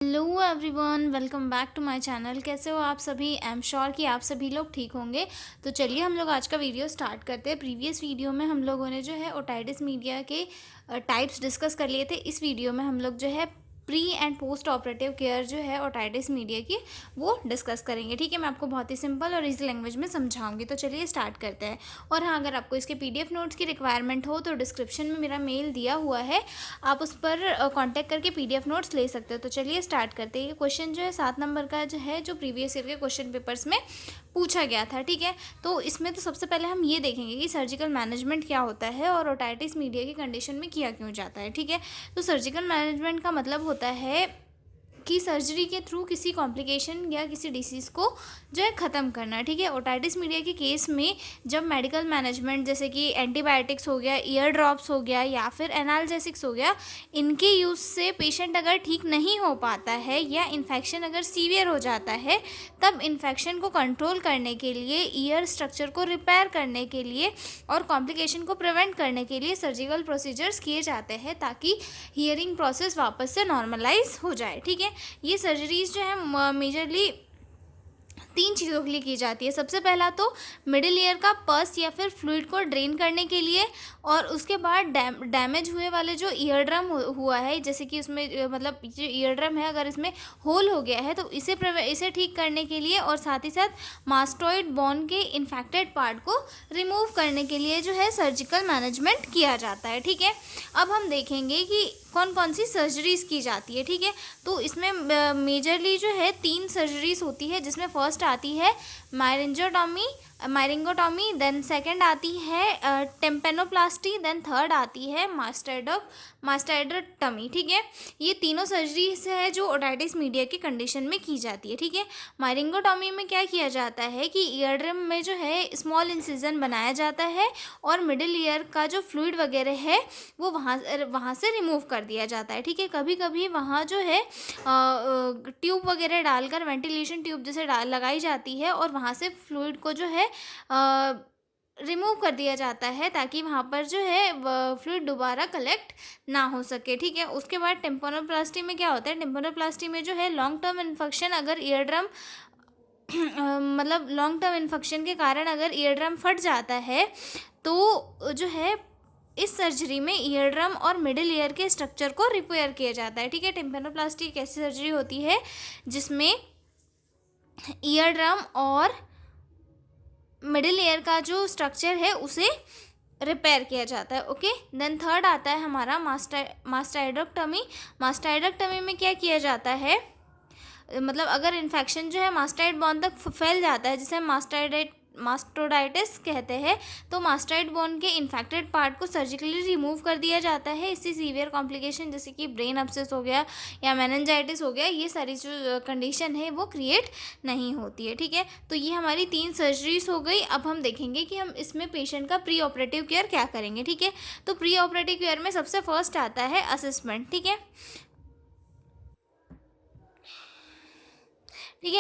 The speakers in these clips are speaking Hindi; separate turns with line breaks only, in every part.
Hello everyone, welcome back to my channel. कैसे हो आप सभी? आई एम श्योर कि आप सभी लोग ठीक होंगे। तो चलिए हम लोग आज का वीडियो स्टार्ट करते हैं। प्रीवियस वीडियो में हम लोगों ने जो है ओटाइटिस मीडिया के टाइप्स डिस्कस कर लिए थे। इस वीडियो में हम लोग जो है pre and post operative care जो है ओटाइटिस मीडिया की वो डिस्कस करेंगे। ठीक है, मैं आपको बहुत ही सिंपल और इजी लैंग्वेज में समझाऊंगी। तो चलिए स्टार्ट करते हैं। और हाँ, अगर आपको इसके पीडीएफ नोट्स की रिक्वायरमेंट हो तो डिस्क्रिप्शन में मेरा मेल दिया हुआ है, आप उस पर कांटेक्ट करके पीडीएफ नोट्स ले सकते हो। तो चलिए स्टार्ट करते हैं। ये क्वेश्चन जो है 7 नंबर का जो है, जो प्रीवियस ईयर के क्वेश्चन पेपर्स में पूछा गया था। ठीक है, तो इसमें तो सबसे पहले हम ये देखेंगे कि सर्जिकल मैनेजमेंट क्या होता है और ओटाइटिस मीडिया की कंडीशन में किया क्यों जाता है। ठीक है, तो सर्जिकल मैनेजमेंट का मतलब होता है कि सर्जरी के थ्रू किसी कॉम्प्लिकेशन या किसी डिसीज़ को जो है ख़त्म करना। ठीक है, ओटाइटिस मीडिया के केस में जब मेडिकल मैनेजमेंट जैसे कि एंटीबायोटिक्स हो गया, ईयर ड्रॉप्स हो गया या फिर एनाल्जेसिक्स हो गया, इनके यूज़ से पेशेंट अगर ठीक नहीं हो पाता है या इन्फेक्शन अगर सीवियर हो जाता है, तब इन्फेक्शन को कंट्रोल करने के लिए, ईयर स्ट्रक्चर को रिपेयर करने के लिए और कॉम्प्लिकेशन को प्रिवेंट करने के लिए सर्जिकल प्रोसीजर्स किए जाते हैं ताकि हियरिंग प्रोसेस वापस से नॉर्मलाइज हो जाए। ठीक है, ये सर्जरीज जो है मेजरली 3 चीज़ों के लिए की जाती है। सबसे पहला तो मिडिल ईयर का पस या फिर फ्लूइड को ड्रेन करने के लिए, और उसके बाद डैमेज हुए वाले जो ईयर ड्रम हुआ है, जैसे कि उसमें मतलब जो ईयर ड्रम है अगर इसमें होल हो गया है तो इसे ठीक करने के लिए, और साथ ही साथ मास्टोइड बोन के इन्फेक्टेड पार्ट को रिमूव करने के लिए जो है सर्जिकल मैनेजमेंट किया जाता है। ठीक है, अब हम देखेंगे कि कौन कौन सी सर्जरीज़ की जाती है। ठीक है, तो इसमें मेजरली जो है 3 सर्जरीज़ होती है, जिसमें फर्स्ट आती है मायरिंगोटॉमी, देन सेकंड आती है टेम्पेनोप्लास्टी, देन थर्ड आती है मास्टाइडोटमी। ठीक है, ये तीनों सर्जरीज है जो ओटाइटिस मीडिया की कंडीशन में की जाती है। ठीक है, मायरिंगोटॉमी में क्या किया जाता है कि ईयर ड्रम में जो है स्मॉल इंसिजन बनाया जाता है और मिडिल ईयर का जो फ्लूइड वगैरह है वो वहाँ से रिमूव कर दिया जाता है। ठीक है, कभी कभी वहाँ जो है ट्यूब वगैरह डालकर, वेंटिलेशन ट्यूब जैसे लगाई जाती है और वहाँ से फ्लूइड को जो है रिमूव कर दिया जाता है ताकि वहाँ पर जो है फ्लूइड दोबारा कलेक्ट ना हो सके। ठीक है, उसके बाद टेम्पोनोप्लास्टी में क्या होता है, टेम्पोनोप्लास्टी में जो है लॉन्ग टर्म इन्फेक्शन, अगर ईयर ड्रम मतलब लॉन्ग टर्म इन्फेक्शन के कारण अगर ईयर ड्रम फट जाता है तो जो है इस सर्जरी में ईयर ड्रम और मिडिल ईयर के स्ट्रक्चर को रिपेयर किया जाता है। ठीक है, टेम्पेनोप्लास्टी एक ऐसी सर्जरी होती है जिसमें ईयर ड्रम और मिडिल ईयर का जो स्ट्रक्चर है उसे रिपेयर किया जाता है। ओके, देन थर्ड आता है हमारा मास्टाइडोक्टमी। मास्टाइडोक्टमी में क्या किया जाता है, मतलब अगर इन्फेक्शन जो है मास्टाइड बोन तक फैल जाता है, जिसे मास्टोडाइटिस कहते हैं, तो मास्टाइड बोन के इन्फेक्टेड पार्ट को सर्जिकली रिमूव कर दिया जाता है। इससे सीवियर कॉम्प्लिकेशन जैसे कि ब्रेन अब्सेस हो गया या मेनिंजाइटिस हो गया, ये सारी जो कंडीशन है वो क्रिएट नहीं होती है। ठीक है, तो ये हमारी 3 सर्जरीज हो गई। अब हम देखेंगे कि हम इसमें पेशेंट का प्री ऑपरेटिव केयर क्या करेंगे। ठीक है, तो प्री ऑपरेटिव केयर में सबसे फर्स्ट आता है असेसमेंट। ठीक है,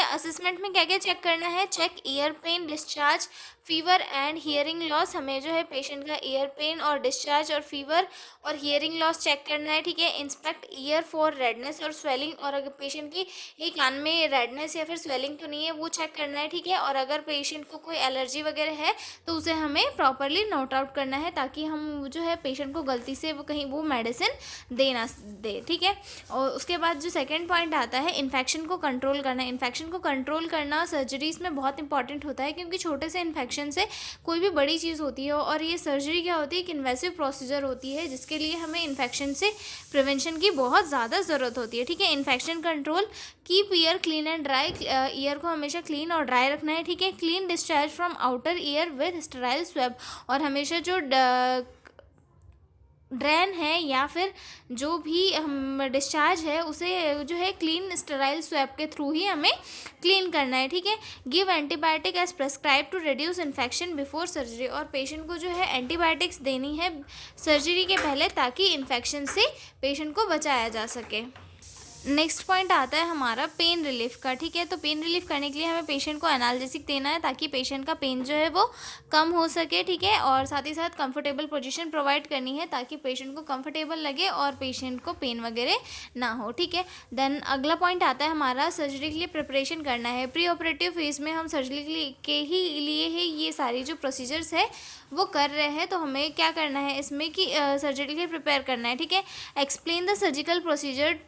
असेसमेंट में क्या क्या चेक करना है, check ear pain, discharge, fever and hearing loss. हमें जो है पेशेंट का ईयर पेन और डिस्चार्ज और फीवर और हियरिंग लॉस चेक करना है। ठीक है, इंस्पेक्ट ईयर फॉर रेडनेस और स्वेलिंग, और अगर पेशेंट की एक कान में रेडनेस या फिर स्वेलिंग तो नहीं है वो चेक करना है। ठीक है, और अगर पेशेंट को कोई एलर्जी वगैरह है तो उसे हमें प्रॉपरली नोट आउट करना है ताकि हम जो है पेशेंट को गलती से वो मेडिसिन दे ना दे। ठीक है, और उसके बाद जो सेकेंड पॉइंट आता है इन्फेक्शन को कंट्रोल करना। इन्फेक्शन को कंट्रोल करना सर्जरीज में बहुत इंपॉर्टेंट होता है, क्योंकि छोटे से इन्फेक्शन से कोई भी बड़ी चीज़ होती है, और ये सर्जरी क्या होती है, एक इन्वेसिव प्रोसीजर होती है जिसके लिए हमें इन्फेक्शन से प्रिवेंशन की बहुत ज़्यादा ज़रूरत होती है। ठीक है, infection control, keep year clean and dry, year को हमेशा क्लीन और ड्राई रखना है। ठीक है, clean discharge from outer ear with sterile swab, और हमेशा जो ड्रेन है या फिर जो भी हम डिस्चार्ज है उसे जो है क्लीन स्टेराइल स्वैब के थ्रू ही हमें क्लीन करना है। ठीक है, give antibiotic as prescribe to reduce infection before surgery, और पेशेंट को जो है एंटीबायोटिक्स देनी है सर्जरी के पहले ताकि इन्फेक्शन से पेशेंट को बचाया जा सके। नेक्स्ट पॉइंट आता है हमारा पेन रिलीफ का, ठीक है। तो पेन रिलीफ करने के लिए हमें पेशेंट को एनाल्जेसिक देना है ताकि पेशेंट का पेन जो है वो कम हो सके, ठीक है। और साथ ही साथ कंफर्टेबल पोजीशन प्रोवाइड करनी है ताकि पेशेंट को कंफर्टेबल लगे और पेशेंट को पेन वगैरह ना हो, ठीक है। देन अगला पॉइंट आता है हमारा सर्जरी के लिए प्रिपरेशन करना है। प्री ऑपरेटिव फेज में हम सर्जरी के ही लिए ही ये सारी जो प्रोसीजर्स है वो कर रहे हैं, तो हमें क्या करना है इसमें कि सर्जरी के लिए प्रिपेयर करना है, ठीक है। Explain the surgical procedure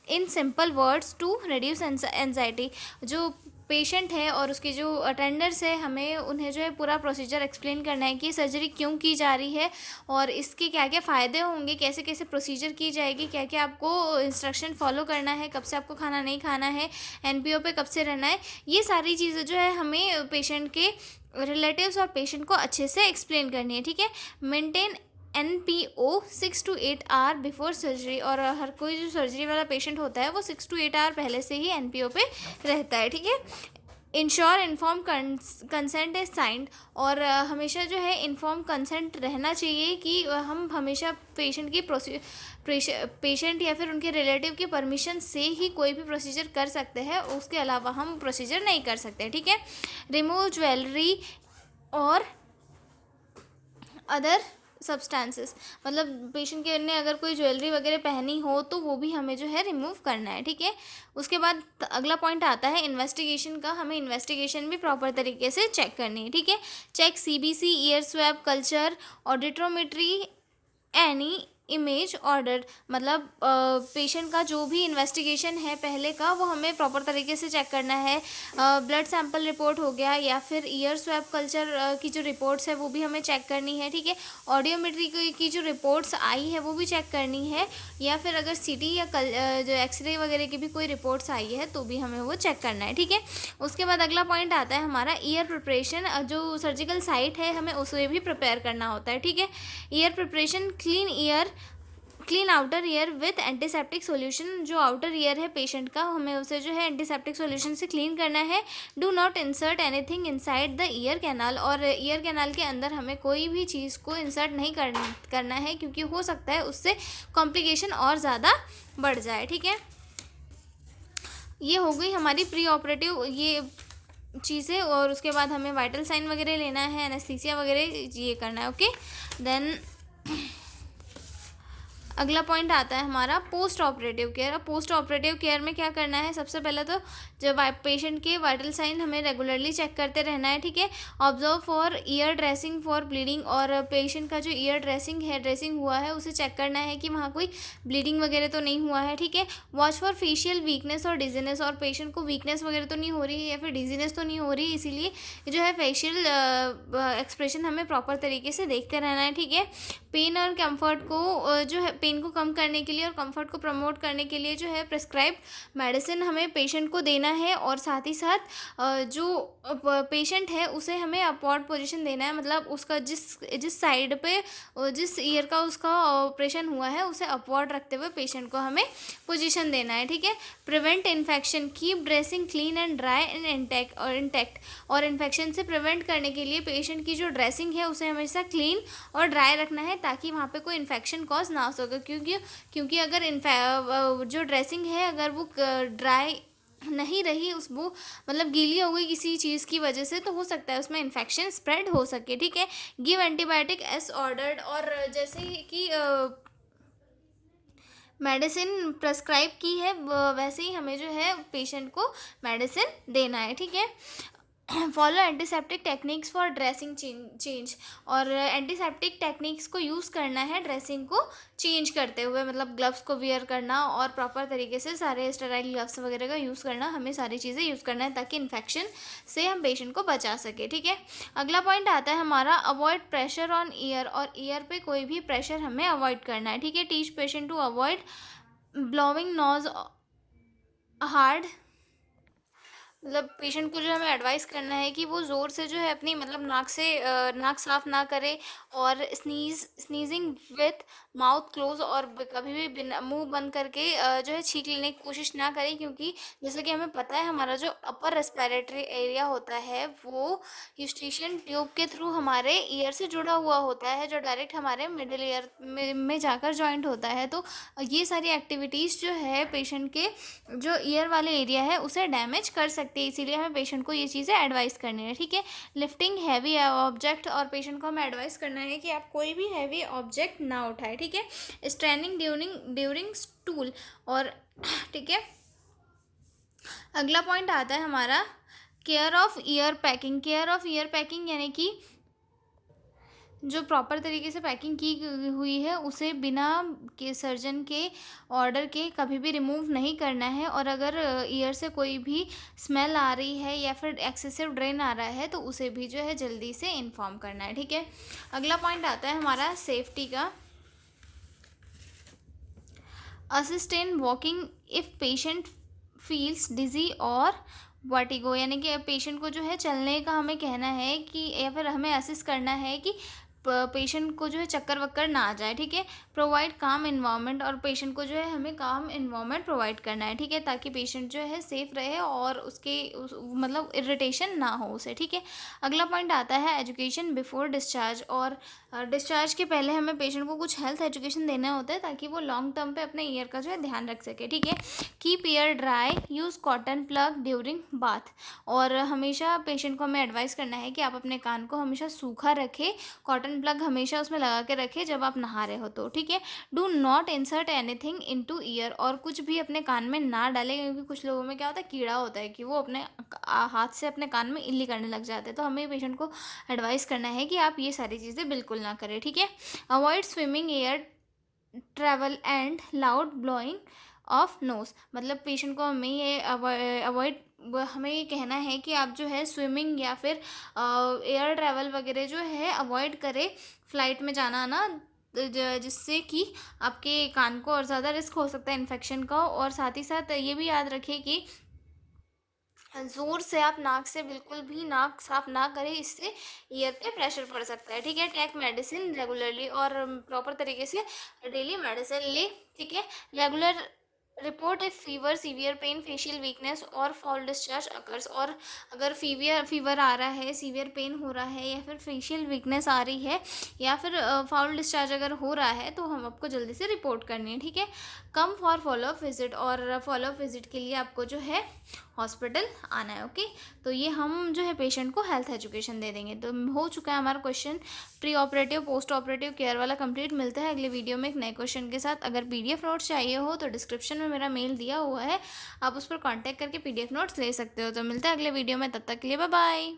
in simple words to reduce anxiety. जो पेशेंट है और उसके जो अटेंडर्स है, हमें उन्हें जो है पूरा प्रोसीजर एक्सप्लेन करना है कि सर्जरी क्यों की जा रही है और इसके क्या क्या फ़ायदे होंगे, कैसे कैसे प्रोसीजर की जाएगी, क्या क्या आपको इंस्ट्रक्शन फॉलो करना है, कब से आपको खाना नहीं खाना है, एनपीओ पे कब से रहना है। ये सारी चीज़ें जो है हमें पेशेंट के रिलेटिव्स और पेशेंट को अच्छे से एक्सप्लेन करनी है, ठीक है। Maintain NPO 6 to 8 hour before surgery. और हर कोई जो सर्जरी वाला पेशेंट होता है वो 6 to 8 आवर पहले से ही NPO पे रहता है, ठीक है। Ensure inform consent is signed. और हमेशा जो है इन्फॉर्म कंसेंट रहना चाहिए कि हम हमेशा पेशेंट की पेशेंट या फिर उनके रिलेटिव की परमिशन से ही कोई भी प्रोसीजर कर सकते हैं, उसके अलावा हम प्रोसीजर नहीं कर सकते, ठीक है। रिमूव ज्वेलरी और अदर सब्सटेंसेस, मतलब पेशेंट के ने अगर कोई ज्वेलरी वगैरह पहनी हो तो वो भी हमें जो है रिमूव करना है, ठीक है। उसके बाद अगला पॉइंट आता है इन्वेस्टिगेशन का। हमें इन्वेस्टिगेशन भी प्रॉपर तरीके से चेक करनी है, ठीक है। Check CBC, ear swab, culture, audiometry, any image order. मतलब पेशेंट का जो भी इन्वेस्टिगेशन है पहले का वो हमें प्रॉपर तरीके से चेक करना है। ब्लड सैंपल रिपोर्ट हो गया या फिर ईयर स्वैब कल्चर की जो रिपोर्ट्स है वो भी हमें चेक करनी है, ठीक है। ऑडियोमेट्री की जो रिपोर्ट्स आई है वो भी चेक करनी है, या फिर अगर CT या जो एक्सरे वगैरह की भी कोई रिपोर्ट्स आई है तो भी हमें वो चेक करना है, ठीक है। उसके बाद अगला पॉइंट आता है हमारा ईयर प्रिपरेशन। जो सर्जिकल साइट है हमें उसे भी प्रिपेयर करना होता है, ठीक है। Year preparation, clean outer ear with antiseptic solution. जो आउटर ईयर है पेशेंट का हमें उसे जो है एंटीसेप्टिक सॉल्यूशन से क्लीन करना है। Do not insert anything inside the ear canal. और ईयर कैनाल के अंदर हमें कोई भी चीज़ को इंसर्ट नहीं करना है क्योंकि हो सकता है उससे कॉम्प्लिकेशन और ज़्यादा बढ़ जाए, ठीक है। ये हो गई हमारी प्री ऑपरेटिव ये चीज़ें। और उसके बाद हमें वाइटल साइन वगैरह लेना है, एनेस्थीसिया वगैरह ये करना है, ओके। देन अगला पॉइंट आता है हमारा पोस्ट ऑपरेटिव केयर। अब पोस्ट ऑपरेटिव केयर में क्या करना है, सबसे पहले तो जब पेशेंट के वाइटल साइन हमें रेगुलरली चेक करते रहना है, ठीक है। Observe for year dressing for bleeding. और पेशेंट का जो ईयर ड्रेसिंग हुआ है उसे चेक करना है कि वहाँ कोई ब्लीडिंग वगैरह तो नहीं हुआ है, ठीक है। वॉच फॉर फेशियल वीकनेस और डिजीनेस। और पेशेंट को वीकनेस वगैरह तो नहीं हो रही है या फिर डिजीनेस तो नहीं हो रही, इसीलिए जो है फेशियल एक्सप्रेशन हमें प्रॉपर तरीके से देखते रहना है, ठीक है। पेन और कंफर्ट को जो है पेन को कम करने के लिए और कंफर्ट को प्रमोट करने के लिए जो है प्रिस्क्राइब्ड मेडिसिन हमें पेशेंट को देना है। और साथ ही साथ जो पेशेंट है उसे हमें अपवर्ड पोजीशन देना है, मतलब उसका जिस साइड पे जिस ईयर का उसका ऑपरेशन हुआ है उसे अपवर्ड रखते हुए पेशेंट को हमें पोजीशन देना है, ठीक है। Prevent infection, keep dressing clean and dry and intact. और इन्फेक्शन से प्रिवेंट करने के लिए पेशेंट की जो ड्रेसिंग है उसे हमेशा क्लीन और ड्राई रखना है ताकि वहाँ पे कोई इन्फेक्शन कॉज ना हो सके। क्योंकि अगर जो ड्रेसिंग है अगर वो ड्राई नहीं रही, उस वो मतलब गीली हो गई किसी चीज़ की वजह से, तो हो सकता है उसमें इन्फेक्शन स्प्रेड हो सके, ठीक है। Give antibiotic as ordered. और जैसे कि मेडिसिन प्रेस्क्राइब की है वैसे ही हमें जो है पेशेंट को मेडिसिन देना है, ठीक है। Follow antiseptic techniques for dressing change. और एंटीसेप्टिक टेक्निक्स को यूज़ करना है ड्रेसिंग को चेंज करते हुए, मतलब ग्लव्स को वियर करना और प्रॉपर तरीके से सारे स्टेराइल ग्लव्स वगैरह का यूज़ करना, हमें सारी चीज़ें यूज़ करना है ताकि इन्फेक्शन से हम पेशेंट को बचा सके, ठीक है। अगला पॉइंट आता है हमारा अवॉइड प्रेशर ऑन ईयर। और ईयर पे कोई भी प्रेशर हमें अवॉइड करना है, ठीक है। Teach patient to avoid blowing nose hard मतलब पेशेंट को जो हमें एडवाइस करना है कि वो ज़ोर से जो है अपनी मतलब नाक से नाक साफ़ ना करे, और स्नीजिंग विथ माउथ क्लोज, और कभी भी बिना मुंह बंद करके जो है छींक लेने की कोशिश ना करें, क्योंकि जैसा कि हमें पता है हमारा जो अपर रेस्पिरेटरी एरिया होता है वो यूस्टेशियन ट्यूब के थ्रू हमारे ईयर से जुड़ा हुआ होता है, जो डायरेक्ट हमारे मिडिल ईयर में जाकर जॉइंट होता है। तो ये सारी एक्टिविटीज़ जो है पेशेंट के जो ईयर वाले एरिया है उसे डैमेज कर सकते हैं, इसीलिए हमें पेशेंट को ये चीज़ें एडवाइस करनी है, ठीक है। लिफ्टिंग हैवी ऑब्जेक्ट, और पेशेंट को हमें एडवाइस करना है कि आप कोई भी हैवी ऑब्जेक्ट ना उठाए, ठीक है। स्टैंडिंग ड्यूरिंग स्टूल, और ठीक है। अगला पॉइंट आता है हमारा care of year packing. Care of year packing यानी कि जो प्रॉपर तरीके से पैकिंग की हुई है उसे बिना के सर्जन के ऑर्डर के कभी भी रिमूव नहीं करना है, और अगर ईयर से कोई भी स्मेल आ रही है या फिर एक्सेसिव ड्रेन आ रहा है तो उसे भी जो है जल्दी से इन्फॉर्म करना है, ठीक है। अगला पॉइंट आता है हमारा सेफ्टी का। Assist in walking if patient feels dizzy और वर्टिगो, यानी कि पेशेंट को जो है चलने का हमें कहना है कि, या फिर हमें असिस्ट करना है कि पेशेंट को जो है चक्कर वक्कर ना आ जाए, ठीक है। प्रोवाइड काम इन्वायरमेंट, और पेशेंट को जो है हमें काम इन्वायरमेंट प्रोवाइड करना है, ठीक है, ताकि पेशेंट जो है सेफ रहे और मतलब इरिटेशन ना हो उसे, ठीक है। अगला पॉइंट आता है एजुकेशन बिफोर डिस्चार्ज, और डिस्चार्ज के पहले हमें पेशेंट को कुछ हेल्थ एजुकेशन देना होता है ताकि वो लॉन्ग टर्म पे अपने ईयर का जो है ध्यान रख सके, ठीक है। Keep year dry, use cotton plug during bath, और हमेशा पेशेंट को हमें एडवाइस करना है कि आप अपने कान को हमेशा सूखा रखें, कॉटन प्लग हमेशा उसमें लगा के रखें जब आप नहा रहे हो तो, ठीक है। Do not insert anything into year, और कुछ भी अपने कान में ना डालें, क्योंकि कुछ लोगों में क्या होता है, कीड़ा होता है कि वो अपने हाथ से अपने कान में इल्ली करने लग जाते हैं, तो हमें पेशेंट को एडवाइस करना है कि आप ये सारी चीज़ें बिल्कुल ना करें, ठीक है। Avoid swimming, air travel and loud blowing of nose, मतलब पेशेंट को हमें ये अवॉइड हमें ये कहना है कि आप जो है स्विमिंग या फिर एयर ट्रैवल वगैरह जो है अवॉइड करें, फ़्लाइट में जाना ना, जिससे कि आपके कान को और ज़्यादा रिस्क हो सकता है इन्फेक्शन का। और साथ ही साथ ये भी याद रखें कि ज़ोर से आप नाक से बिल्कुल भी नाक साफ ना करें, इससे ईयर पे प्रेशर पड़ सकता है, ठीक है। टेक मेडिसिन रेगुलरली, और प्रॉपर तरीके से डेली मेडिसिन ले, ठीक है। Regular report if fever, severe pain, facial weakness और फॉल डिस्चार्ज अकर्स, और अगर फीवर आ रहा है, सीवियर पेन हो रहा है, या फिर फेशियल वीकनेस आ रही है, या फिर फाउल डिस्चार्ज अगर हो रहा है तो हम आपको जल्दी से रिपोर्ट करनी है, ठीक है। कम फॉर फॉलोअप विजिट, और फॉलोअप विजिट के लिए आपको जो है हॉस्पिटल आना है, ओके। तो ये हम जो है पेशेंट को हेल्थ एजुकेशन दे देंगे। तो हो चुका है हमारा question pre operative post operative care वाला कंप्लीट। मिलता है अगले वीडियो में एक नए क्वेश्चन के साथ। अगर पीडीएफ नोट्स चाहिए हो तो डिस्क्रिप्शन में मेरा मेल दिया हुआ है, आप उस पर कॉन्टैक्ट करके पीडीएफ नोट्स ले सकते हो। तो मिलता है अगले वीडियो में, तब तक के लिए बाय बाय।